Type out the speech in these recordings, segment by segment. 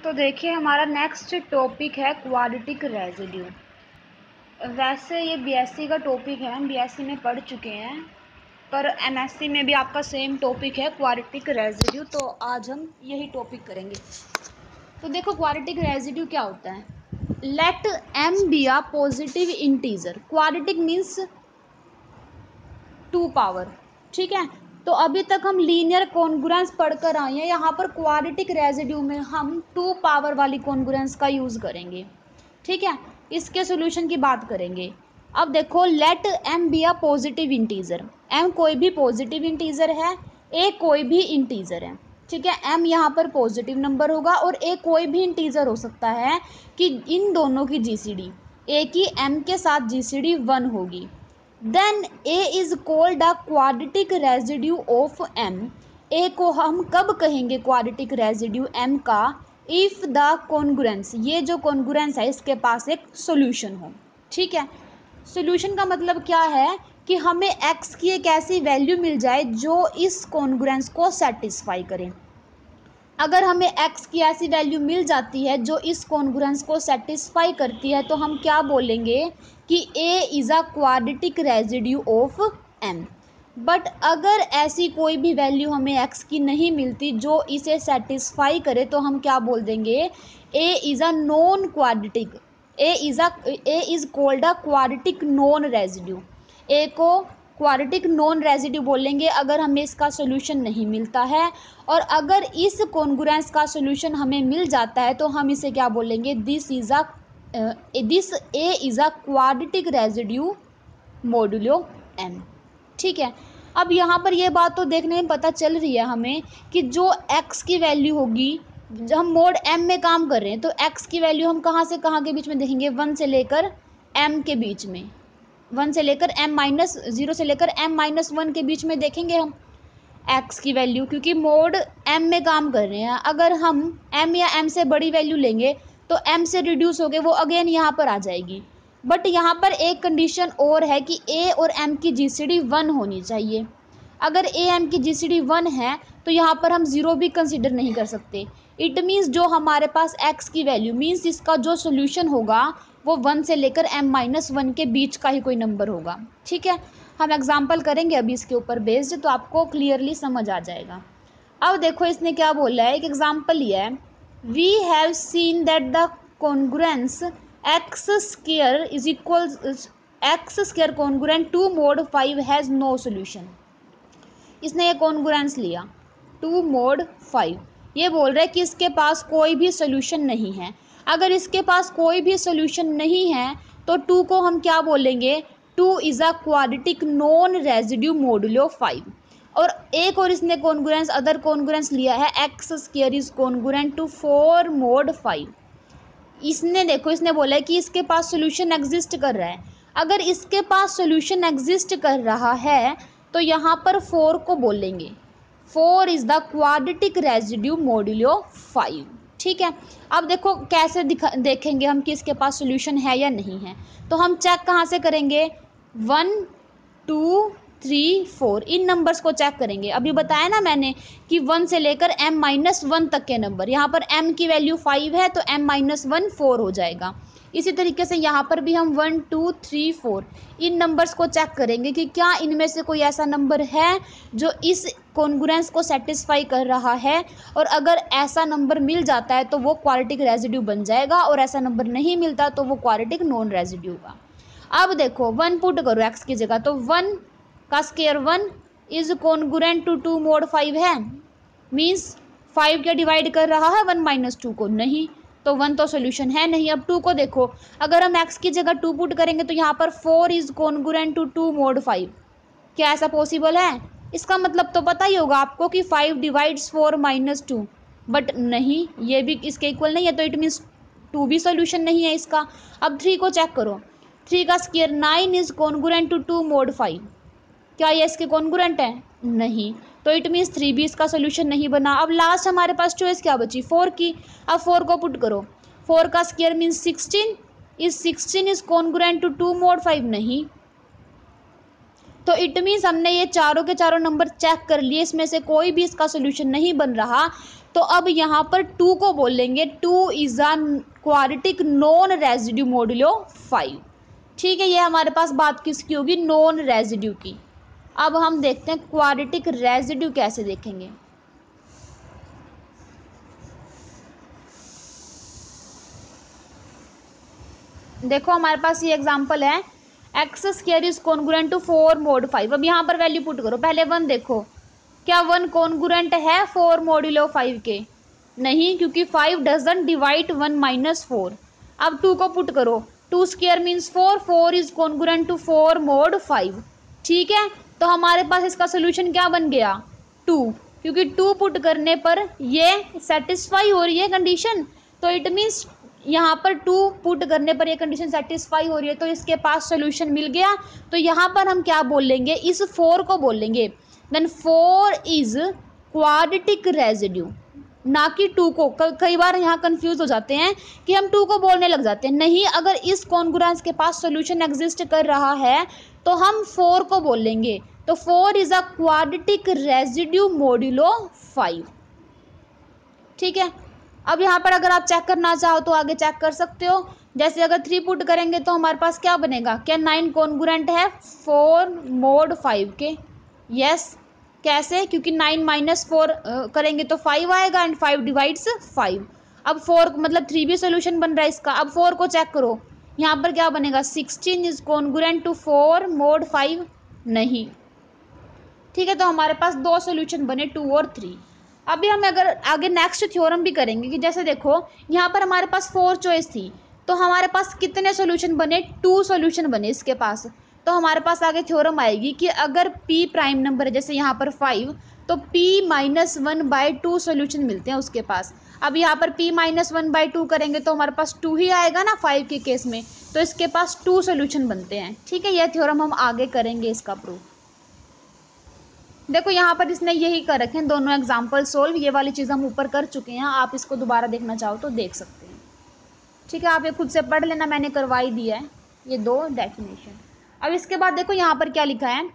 तो देखिए हमारा नेक्स्ट टॉपिक है क्वाड्रेटिक रेजिड्यू। वैसे ये बीएससी का टॉपिक है, हम बीएससी में पढ़ चुके हैं, पर एमएससी में भी आपका सेम टॉपिक है क्वाड्रेटिक रेजिड्यू। तो आज हम यही टॉपिक करेंगे। तो देखो क्वाड्रेटिक रेजिड्यू क्या होता है। Let M be a positive integer. Quadratic means 2 power, ठीक है। तो अभी तक हम लीनियर कॉन्ग्रुएंस पढ़कर आए हैं। यहाँ पर क्वाड्रेटिक रेजिड्यू में हम 2 पावर वाली कॉन्ग्रुएंस का यूज़ करेंगे, ठीक है। इसके सॉल्यूशन की बात करेंगे। अब देखो, let M be a positive integer. M कोई भी पॉजिटिव इंटीजर है, ए कोई भी इंटीजर है, ठीक है। एम यहाँ पर पॉजिटिव नंबर होगा और ए कोई भी इंटीजर हो सकता है कि इन दोनों की जीसीडी, ए की एम के साथ जीसीडी 1 होगी। Then a is called a quadratic residue of m. A को हम कब कहेंगे क्वाड्रेटिक रेजिड्यू एम का? इफ द कॉन्ग्रुएंस, ये जो कॉन्ग्रुएंस है इसके पास एक सॉल्यूशन हो, ठीक है। सॉल्यूशन का मतलब क्या है कि हमें एक्स की एक ऐसी वैल्यू मिल जाए जो इस कॉन्ग्रुएंस को सेटिस्फाई करे। अगर हमें x की ऐसी वैल्यू मिल जाती है जो इस कॉन्ग्रुएंस को सेटिस्फाई करती है, तो हम क्या बोलेंगे कि a is a quadratic residue of m। But अगर ऐसी कोई भी वैल्यू हमें x की नहीं मिलती जो इसे सेटिस्फाई करे, तो हम क्या बोल देंगे, a is a non quadratic, a is called a quadratic non residue. a को क्वाड्रेटिक नॉन रेजिड्यू बोलेंगे अगर हमें इसका सॉल्यूशन नहीं मिलता है। और अगर इस कॉन्ग्रुएंस का सॉल्यूशन हमें मिल जाता है तो हम इसे क्या बोलेंगे, this A is a quadratic residue modulo M, ठीक है। अब यहाँ पर ये बात तो देखने में पता चल रही है हमें कि जो x की वैल्यू होगी, जब हम मोड m में काम कर रहे हैं, तो x की वैल्यू हम कहाँ से कहाँ के बीच में देखेंगे, 1 से लेकर m के बीच में, 1 से लेकर m-0 से लेकर m-1 के बीच में देखेंगे हम x की वैल्यू, क्योंकि मोड m में काम कर रहे हैं। अगर हम m या m से बड़ी वैल्यू लेंगे तो m से रिड्यूस हो गए वो अगेन यहाँ पर आ जाएगी। बट यहाँ पर एक कंडीशन और है कि a और m की जीसीडी 1 होनी चाहिए। अगर a m की जीसीडी 1 है तो यहाँ पर हम 0 भी कंसिडर नहीं कर सकते। इट मीन्स जो हमारे पास x की वैल्यू मीन्स इसका जो सोल्यूशन होगा वो 1 से लेकर m-1 के बीच का ही कोई नंबर होगा, ठीक है। हम एग्जाम्पल करेंगे अभी इसके ऊपर बेस्ड, तो आपको क्लियरली समझ आ जाएगा। अब देखो इसने क्या बोला है, एक एग्जाम्पल लिया है। We have seen that the congruence x square is equal x square congruent to mod 5 has no solution. इसने ये कॉन्ग्रुएंस लिया 2 मोड 5, ये बोल रहा है कि इसके पास कोई भी सोल्यूशन नहीं है। अगर इसके पास कोई भी सोल्यूशन नहीं है तो 2 को हम क्या बोलेंगे, 2 is a quadratic non residue modulo 5। और एक और इसने कॉन्ग्रुएंस अदर कॉन्ग्रुएंस लिया है, x square is congruent to 4 mod 5। इसने देखो, इसने बोला है कि इसके पास सोल्यूशन एग्जिस्ट कर रहा है। अगर इसके पास सोल्यूशन एग्जिस्ट कर रहा है तो यहाँ पर 4 को बोलेंगे 4 is the quadratic residue modulo 5, ठीक है। अब देखो कैसे देखेंगे हम कि इसके पास सोल्यूशन है या नहीं है। तो हम चेक कहाँ से करेंगे, 1 2 3 4 इन नंबर्स को चेक करेंगे। अभी बताया ना मैंने कि 1 से लेकर m-1 तक के नंबर, यहाँ पर m की वैल्यू 5 है तो m-1 4 हो जाएगा। इसी तरीके से यहाँ पर भी हम 1 2 3 4 इन नंबर्स को चेक करेंगे कि क्या इनमें से कोई ऐसा नंबर है जो इस कॉन्ग्रुएंस को सेटिस्फाई कर रहा है। और अगर ऐसा नंबर मिल जाता है तो वो क्वाड्रेटिक रेजिड्यू बन जाएगा, और ऐसा नंबर नहीं मिलता तो वो क्वाड्रेटिक नॉन रेजिड्यू का। अब देखो 1 पुट करो x की जगह, तो 1 का square 1 is congruent to 2 mod 5 है, मीन्स 5 क्या डिवाइड कर रहा है 1-2 को, नहीं, तो 1 तो सोल्यूशन है नहीं। अब 2 को देखो, अगर हम x की जगह 2 पुट करेंगे तो यहाँ पर 4 इज कॉन्ग्रुएंट टू 2 मोड 5। क्या ऐसा पॉसिबल है? इसका मतलब तो पता ही होगा आपको कि 5 डिवाइड्स 4-2, बट नहीं, ये भी इसके इक्वल नहीं है, तो इट मीन्स 2 भी सोल्यूशन नहीं है इसका। अब 3 को चेक करो, 3 का square 9 is congruent to 2 mod 5। क्या ये इसके कॉन्ग्रुएंट है? नहीं, तो इट मीन्स 3 भी इसका सोल्यूशन नहीं बना। अब लास्ट हमारे पास चॉइस क्या बची, 4 की। अब 4 को पुट करो, 4 का square means 16 is congruent to 2 mod 5, नहीं। तो इट मीन्स हमने ये चारों के चारों नंबर चेक कर लिए, इसमें से कोई भी इसका सोल्यूशन नहीं बन रहा। तो अब यहाँ पर 2 को बोलेंगे 2 is a quadratic non residue modulo 5। ठीक है, ये हमारे पास बात किसकी होगी, नॉन रेजिड्यू की। अब हम देखते हैं क्वाड्रेटिक रेजिड्यू कैसे देखेंगे। देखो हमारे पास ये एग्जांपल है, x square is congruent to 4 mod 5। अब यहाँ पर वैल्यू पुट करो। पहले 1 देखो, क्या 1 कॉन्ग्रुएंट है 4 मॉड्यूलो 5 के? नहीं, क्योंकि 5 डजंट डिवाइड 1 माइनस 4। अब 2 को पुट करो, 2 square means 4, 4 is congruent to 4 mod 5। ठीक है, तो हमारे पास इसका सोल्यूशन क्या बन गया, 2, क्योंकि 2 पुट करने पर ये सेटिस्फाई हो रही है कंडीशन। तो इट मीन्स यहाँ पर 2 पुट करने पर ये कंडीशन सेटिस्फाई हो रही है, तो इसके पास सोल्यूशन मिल गया। तो यहाँ पर हम क्या बोलेंगे, इस 4 को बोलेंगे देन 4 इज क्वाड्रेटिक रेजिड्यू, ना कि 2 को। कई बार यहाँ कंफ्यूज हो जाते हैं कि हम 2 को बोलने लग जाते हैं। नहीं, अगर इस कॉन्ग्रुएंस के पास सोल्यूशन एग्जिस्ट कर रहा है तो हम 4 को बोलेंगे। तो 4 is a quadratic residue modulo 5। ठीक है, अब यहाँ पर अगर आप चेक करना चाहो तो आगे चेक कर सकते हो। जैसे अगर 3 पुट करेंगे तो हमारे पास क्या बनेगा, क्या 9 कॉन्ग्रुएंट है 4 mod 5 के? यस। कैसे, क्योंकि 9 माइनस 4 करेंगे तो 5 आएगा एंड 5 डिवाइड्स 5। अब 4 मतलब 3 भी सोल्यूशन बन रहा है इसका। अब 4 को चेक करो, यहाँ पर क्या बनेगा, 16 इज कॉन्ग्रुएंट टू 4 mod 5? नहीं। ठीक है, तो हमारे पास 2 सोल्यूशन बने, 2 और 3। अभी हम अगर आगे नेक्स्ट थ्योरम भी करेंगे कि जैसे देखो यहाँ पर हमारे पास 4 चॉइस थी, तो हमारे पास कितने सोल्यूशन बने, 2 सोल्यूशन बने इसके पास। तो हमारे पास आगे थ्योरम आएगी कि अगर p प्राइम नंबर है, जैसे यहाँ पर 5, तो p-1/2 सोल्यूशन मिलते हैं उसके पास। अब यहाँ पर p-1/2 करेंगे तो हमारे पास 2 ही आएगा ना 5 के केस में, तो इसके पास 2 सोल्यूशन बनते हैं। ठीक है, यह थ्योरम हम आगे करेंगे इसका प्रूफ। देखो यहाँ पर इसने यही कर रखे हैं, दोनों एग्जाम्पल सोल्व। ये वाली चीज़ हम ऊपर कर चुके हैं, आप इसको दोबारा देखना चाहो तो देख सकते हैं। ठीक है, आप ये खुद से पढ़ लेना, मैंने करवा ही दिया है ये 2 डेफिनेशन। अब इसके बाद देखो यहाँ पर क्या लिखा है,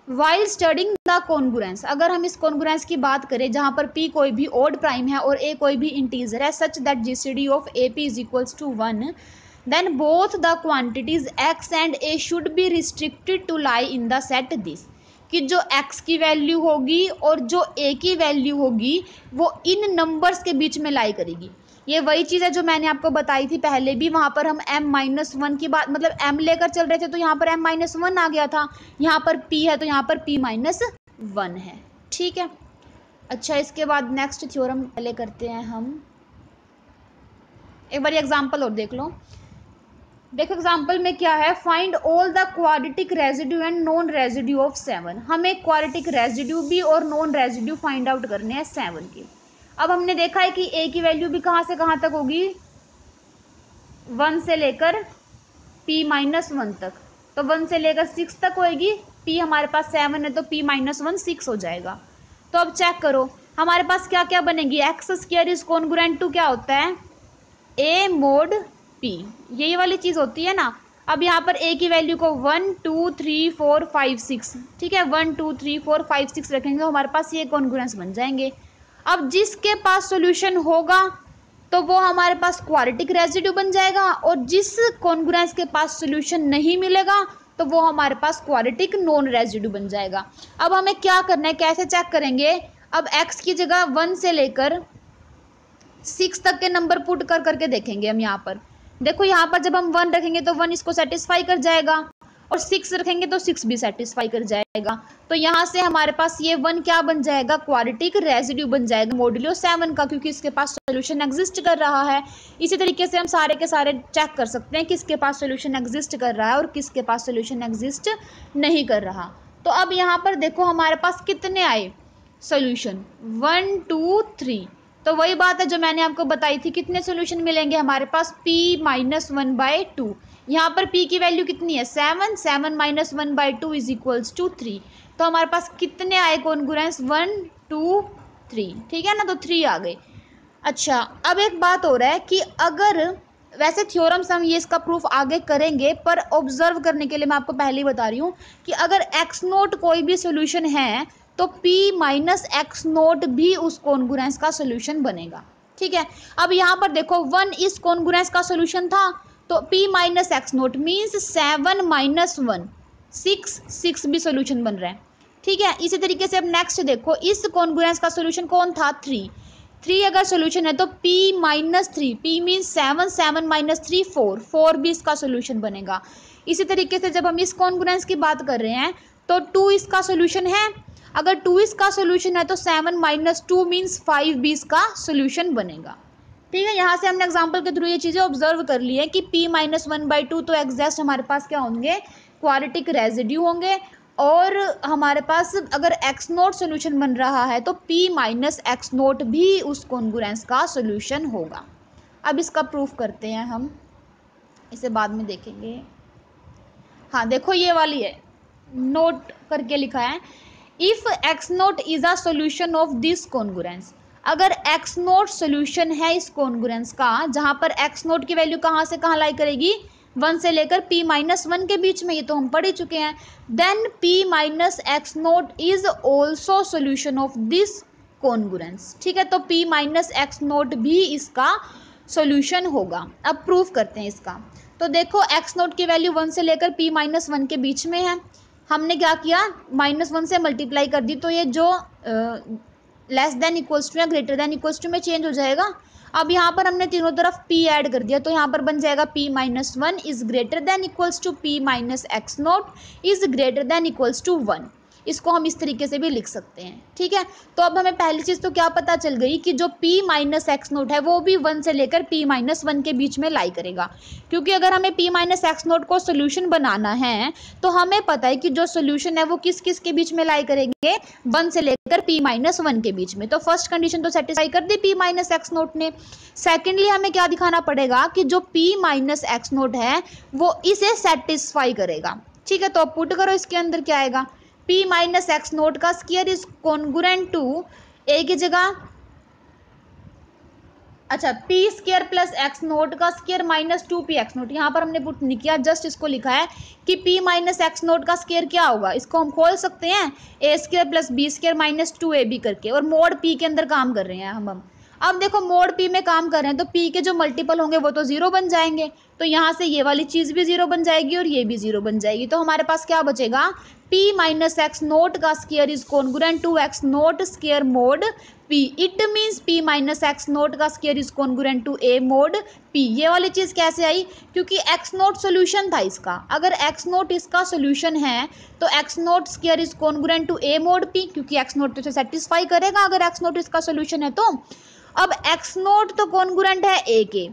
वाइल स्टडिंग द कॉन्ग्रुएंस। अगर हम इस कॉन्ग्रुएंस की बात करें जहाँ पर p कोई भी ओड प्राइम है और a कोई भी इंटीजर है, such that GCD of AP is equals to 1, then both the quantities x and a should be restricted to lie in the set this. कि जो x की वैल्यू होगी और जो a की वैल्यू होगी वो इन नंबर्स के बीच में लाई करेगी। ये वही चीज़ है जो मैंने आपको बताई थी पहले भी। वहाँ पर हम m-1 की बात, मतलब m लेकर चल रहे थे तो यहाँ पर m-1 आ गया था। यहाँ पर p है तो यहाँ पर p-1 है। ठीक है, अच्छा इसके बाद नेक्स्ट थ्योरम पहले करते हैं हम। एक बार एग्जाम्पल और देख लो। देखो एग्जाम्पल में क्या है, find all the quadratic residue and non residue of 7। हमें क्वाड्रेटिक रेजिड्यू भी और नॉन रेजिड्यू फाइंड आउट करने हैं 7 के। अब हमने देखा है कि a की वैल्यू भी कहाँ से कहाँ तक होगी, 1 से लेकर p-1 तक, तो 1 से लेकर 6 तक होएगी। p हमारे पास 7 है तो p-1 6 हो जाएगा। तो अब चेक करो हमारे पास क्या क्या बनेगी, x square is congruent to क्या होता है, a mod p, यही वाली चीज़ होती है ना। अब यहाँ पर a की वैल्यू को 1 2 3 4 5 6, ठीक है 1 2 3 4 5 6 रखेंगे, हमारे पास ये कॉन्ग्रुएंस बन जाएंगे। अब जिसके पास सॉल्यूशन होगा तो वो हमारे पास क्वाड्रेटिक रेजिड्यू बन जाएगा, और जिस कॉन्ग्रुएंस के पास सॉल्यूशन नहीं मिलेगा तो वो हमारे पास क्वाड्रेटिक नॉन रेजिड्यू बन जाएगा। अब हमें क्या करना है, कैसे चेक करेंगे, अब x की जगह 1 से लेकर 6 तक के नंबर पुट कर करके देखेंगे हम। यहाँ पर देखो, यहाँ पर जब हम 1 रखेंगे तो 1 इसको सेटिस्फाई कर जाएगा, और 6 रखेंगे तो 6 भी सेटिस्फाई कर जाएगा। तो यहाँ से हमारे पास ये 1 क्या बन जाएगा, क्वाड्रेटिक रेजिड्यू बन जाएगा मॉड्यूलो 7 का, क्योंकि इसके पास सोल्यूशन एग्जिस्ट कर रहा है। इसी तरीके से हम सारे के सारे चेक कर सकते हैं किसके पास सोल्यूशन एग्जिस्ट कर रहा है और किसके पास सोल्यूशन एग्जिस्ट नहीं कर रहा। तो अब यहाँ पर देखो हमारे पास कितने आए सोल्यूशन, 1 2 3। तो वही बात है जो मैंने आपको बताई थी, कितने सोल्यूशन मिलेंगे हमारे पास, p-1/2। यहाँ पर p की वैल्यू कितनी है, 7, 7-1/2 इज इक्वल्स टू 3। तो हमारे पास कितने आए कॉन्ग्रुएंस, 1 2 3, ठीक है ना, तो 3 आ गए। अच्छा अब एक बात हो रहा है कि अगर, वैसे थ्योरम्स हम ये इसका प्रूफ आगे करेंगे, पर ऑब्जर्व करने के लिए मैं आपको पहले ही बता रही हूँ कि अगर x0 कोई भी सोल्यूशन है तो p माइनस एक्स नोट भी उस कॉन्ग्रुएंस का सोल्यूशन बनेगा। ठीक है, अब यहाँ पर देखो 1 इस कॉन्ग्रुएंस का सोल्यूशन था, तो p minus x note means 7 minus 1 6, 6 भी सोल्यूशन बन रहा है। ठीक है, इसी तरीके से अब नेक्स्ट देखो, इस कॉन्ग्रुएंस का सोल्यूशन कौन था 3, 3 अगर सोल्यूशन है तो p minus 3, p means 7, 7 minus 3 4, 4 भी इसका सोल्यूशन बनेगा। इसी तरीके से जब हम इस कॉन्ग्रुएंस की बात कर रहे हैं तो 2 इसका सोल्यूशन है, अगर 2 इसका सोल्यूशन है तो 7 माइनस 2 मीन्स 5 भी इसका सोल्यूशन बनेगा। ठीक है, यहाँ से हमने एग्जाम्पल के थ्रू ये चीज़ें ऑब्जर्व कर ली है कि p माइनस 1/2 तो एग्जैक्ट हमारे पास क्या होंगे, क्वाड्रेटिक रेजिड्यू होंगे, और हमारे पास अगर एक्स नोट सोल्यूशन बन रहा है तो p माइनस एक्स नोट भी उस कॉन्ग्रुएंस का सोल्यूशन होगा। अब इसका प्रूफ करते हैं हम, इसे बाद में देखेंगे। हाँ देखो ये वाली है, नोट करके लिखा है, if x not is a solution of this congruence, अगर एक्स नोट सोल्यूशन है इस कॉन्ग्रुएंस का, जहां पर एक्स नोट की वैल्यू कहाँ से कहाँ लाई करेगी, 1 से लेकर p माइनस 1 के बीच में, ये तो हम पढ़ ही चुके हैं, then p minus x not is also solution of this congruence. ठीक है, तो p माइनस एक्स नोट भी इसका सोल्यूशन होगा। अब प्रूफ करते हैं इसका, तो देखो एक्स नोट की वैल्यू 1 से लेकर p माइनस 1 के बीच में है, हमने क्या किया, -1 से मल्टीप्लाई कर दी, तो ये जो लेस देन इक्वल्स टू या ग्रेटर देन इक्वल्स टू में चेंज हो जाएगा। अब यहाँ पर हमने तीनों तरफ p ऐड कर दिया, तो यहाँ पर बन जाएगा p minus 1 is greater than equals to p minus x not is greater than equals to 1। इसको हम इस तरीके से भी लिख सकते हैं। ठीक है, तो अब हमें पहली चीज़ तो क्या पता चल गई कि जो p माइनस एक्स नोट है वो भी 1 से लेकर p माइनस 1 के बीच में लाई करेगा, क्योंकि अगर हमें p माइनस एक्स नोट को सोल्यूशन बनाना है तो हमें पता है कि जो सोल्यूशन है वो किस किस के बीच में लाई करेंगे, 1 से लेकर p माइनस 1 के बीच में। तो फर्स्ट कंडीशन तो सेटिस्फाई कर दी p माइनस एक्स नोट ने। सेकेंडली हमें क्या दिखाना पड़ेगा कि जो p माइनस एक्स नोट है वो इसे सेटिस्फाई करेगा। ठीक है, तो पुट करो, इसके अंदर क्या आएगा, p माइनस एक्स नोट का square is congruent to a की जगह, अच्छा p square plus x naught का square minus 2p x naught, यहाँ पर हमने पुट नहीं किया, जस्ट इसको लिखा है कि p माइनस एक्स नोट का स्क्वायर क्या होगा, इसको हम खोल सकते हैं a square plus b square minus 2ab करके, और मोड p के अंदर काम कर रहे हैं हम। अब देखो मोड p में काम कर रहे हैं तो p के जो मल्टीपल होंगे वो तो 0 बन जाएंगे, तो यहाँ से ये वाली चीज़ भी 0 बन जाएगी और ये भी 0 बन जाएगी, तो हमारे पास क्या बचेगा, p माइनस एक्स नोट का square is congruent to x naught square mod p, it means p minus x naught का square is congruent to a mod p। ये वाली चीज़ कैसे आई, क्योंकि x नोट सोल्यूशन था इसका, अगर x नोट इसका सोल्यूशन है तो x not square is congruent to a mod p, क्योंकि x नोट तो इसे सेटिस्फाई करेगा अगर x नोट इसका सोल्यूशन है तो। अब x नोट तो कॉन्ग्रुएंट है a के,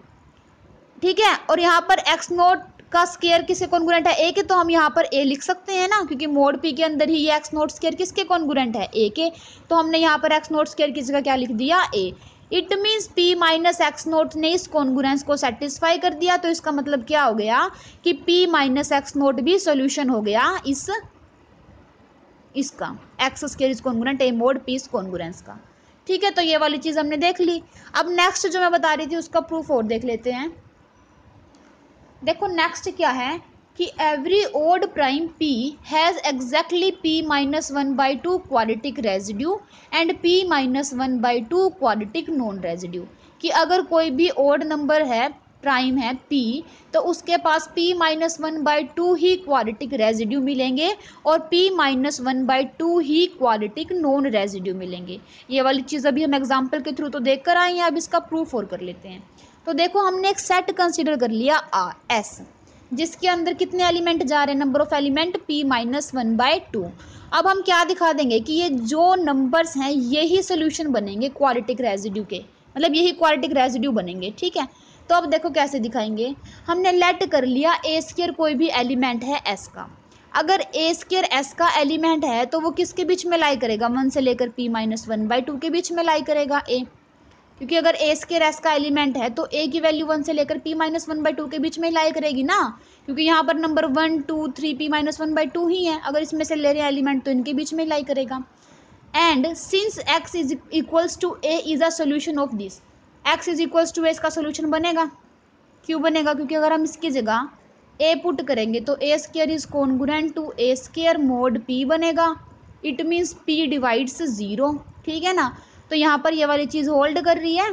ठीक है, और यहाँ पर x नोट का स्क्वायर किसके कॉन्ग्रुएंट है a के, तो हम यहाँ पर a लिख सकते हैं ना, क्योंकि मोड p के अंदर ही ये x नोट स्क्वायर किसके कॉन्ग्रुएंट है a के, तो हमने यहाँ पर x नोट स्क्वायर की जगह क्या लिख दिया a। It means p minus x note ने इस कॉन्ग्रुएंस को सेटिस्फाई कर दिया, तो इसका मतलब क्या हो गया कि p माइनस एक्स नोट भी सोल्यूशन हो गया इसका x square is congruent a mod p इस कॉन्ग्रुएंस का। ठीक है, तो ये वाली चीज़ हमने देख ली। अब नेक्स्ट जो मैं बता रही थी उसका प्रूफ और देख लेते हैं। देखो नेक्स्ट क्या है कि every odd prime p has exactly p minus 1/2 quadratic residue and p minus 1/2 quadratic non residue, कि अगर कोई भी ओड नंबर है, प्राइम है p, तो उसके पास p माइनस 1/2 ही क्वाड्रेटिक रेजिड्यू मिलेंगे और p माइनस 1/2 ही क्वाड्रेटिक नॉन रेजिड्यू मिलेंगे। ये वाली चीज़ अभी हम एग्जाम्पल के थ्रू तो देख कर आए हैं, अब इसका प्रूफ और कर लेते हैं। तो देखो हमने एक सेट कंसीडर कर लिया S, जिसके अंदर कितने एलिमेंट जा रहे हैं, number of element p minus 1/2। अब हम क्या दिखा देंगे कि ये जो नंबर्स हैं यही सोल्यूशन बनेंगे क्वाड्रेटिक रेजिड्यू के, मतलब यही क्वाड्रेटिक रेजिड्यू बनेंगे। ठीक है, तो अब देखो कैसे दिखाएंगे, हमने लेट कर लिया a स्क्वायर कोई भी एलिमेंट है S का, अगर a स्क्वायर S का एलिमेंट है तो वो किसके बीच में लाई करेगा, 1 से लेकर p माइनस 1/2 के बीच में लाई करेगा a, क्योंकि अगर a स्क्वायर S का एलिमेंट है तो a की वैल्यू 1 से लेकर p माइनस 1/2 के बीच में लाई करेगी ना, क्योंकि यहाँ पर नंबर 1 2 3 p माइनस 1/2 ही है, अगर इसमें से ले रहे हैं एलिमेंट तो इनके बीच में लाई करेगा। And since x is equals to a is a solution of this, x is equals to a इसका सोल्यूशन बनेगा। क्यों बनेगा, क्योंकि अगर हम इसकी जगह a पुट करेंगे तो a square is congruent to a square mod p बनेगा। इट मीन्स P डिवाइड्स 0, ठीक है ना। तो यहाँ पर ये वाली चीज़ होल्ड कर रही है।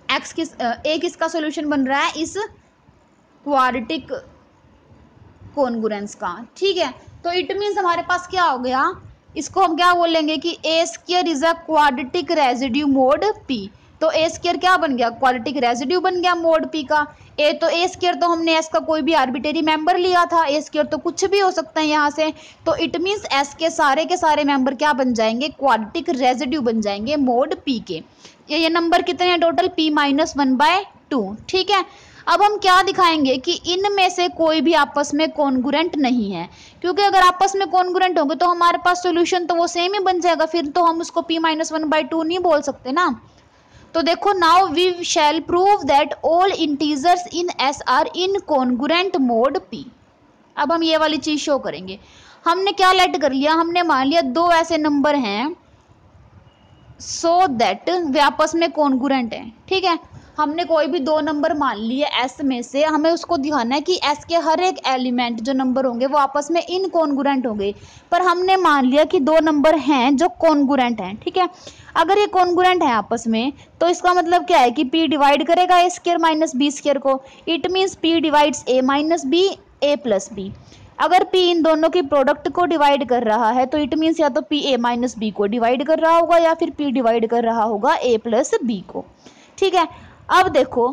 A किसका सोल्यूशन बन रहा है इस क्वाड्रेटिक कॉन्ग्रुएंस का, ठीक है। तो इट मीन्स हमारे पास क्या हो गया, इसको हम क्या बोलेंगे कि a square is a quadratic residue mod p. तो ए स्क्वायर क्या बन गया, क्वाड्रेटिक रेजिड्यू बन गया मोड पी का। ए स्क्वायर तो हमने एस का कोई भी आर्बिट्रेरी मेंबर लिया था, ए स्क्वायर तो कुछ भी हो सकता है यहाँ से। तो इट मीन्स एस के सारे मेंबर क्या बन जाएंगे, क्वाड्रेटिक रेजिड्यू बन जाएंगे मोड पी के। ये नंबर कितने हैं टोटल, p-1/2, ठीक है। अब हम क्या दिखाएंगे कि इनमें से कोई भी आपस में कॉन्ग्रुएंट नहीं है, क्योंकि अगर आपस में कॉन्ग्रुएंट होंगे तो हमारे पास सॉल्यूशन तो वो सेम ही बन जाएगा, फिर तो हम उसको p-1/2 नहीं बोल सकते ना। तो देखो, now we shall prove that all integers in S are in congruent mod p। अब हम ये वाली चीज शो करेंगे। हमने क्या लेट कर लिया, हमने मान लिया दो ऐसे नंबर हैं सो दैट वे आपस में कॉन्ग्रुएंट हैं, ठीक है। हमने कोई भी दो नंबर मान लिए एस में से, हमें उसको दिखाना है कि एस के हर एक एलिमेंट जो नंबर होंगे वो आपस में इनकॉन्ग्रुएंट होंगे। पर हमने मान लिया कि दो नंबर हैं जो कॉन्ग्रुएंट हैं, ठीक है। अगर ये कॉन्ग्रुएंट है आपस में तो इसका मतलब क्या है कि p डिवाइड करेगा a square minus b square को। It means p divides a माइनस b, a प्लस b। अगर p इन दोनों की प्रोडक्ट को डिवाइड कर रहा है तो इट मीन्स या तो p a माइनस b को डिवाइड कर रहा होगा या फिर p डिवाइड कर रहा होगा a प्लस b को, ठीक है। अब देखो,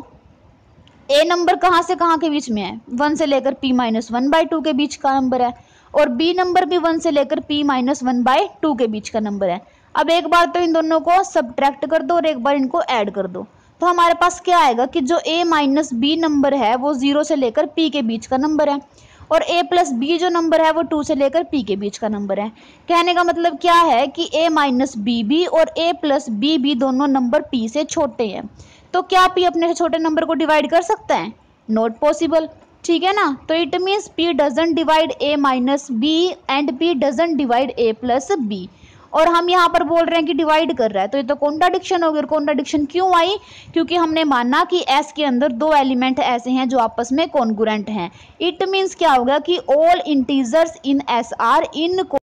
ए नंबर कहाँ से कहाँ के बीच में है, 1 से लेकर p-1/2 के बीच का नंबर है, और बी नंबर भी 1 से लेकर p-1/2 के बीच का नंबर है। अब एक बार तो इन दोनों को सब्ट्रैक्ट कर दो और एक बार इनको ऐड कर दो, तो हमारे पास क्या आएगा कि जो a माइनस बी नंबर है वो 0 से लेकर p के बीच का नंबर है, और a प्लस बी जो नंबर है वो 2 से लेकर p के बीच का नंबर है। कहने का मतलब क्या है कि a माइनस बी भी और a प्लस बी भी दोनों नंबर p से छोटे हैं। तो क्या p अपने से छोटे नंबर को डिवाइड कर सकता है, नॉट पॉसिबल, ठीक है ना। तो it means p doesn't divide a minus b and p doesn't divide a plus b. और हम यहाँ पर बोल रहे हैं कि डिवाइड कर रहा है, तो ये तो कॉन्ट्राडिक्शन हो गया। और कॉन्ट्राडिक्शन क्यों आई, क्योंकि हमने माना कि S के अंदर दो एलिमेंट ऐसे हैं जो आपस में कॉन्ग्रुएंट हैं। इट मीन्स क्या होगा कि all integers in S are in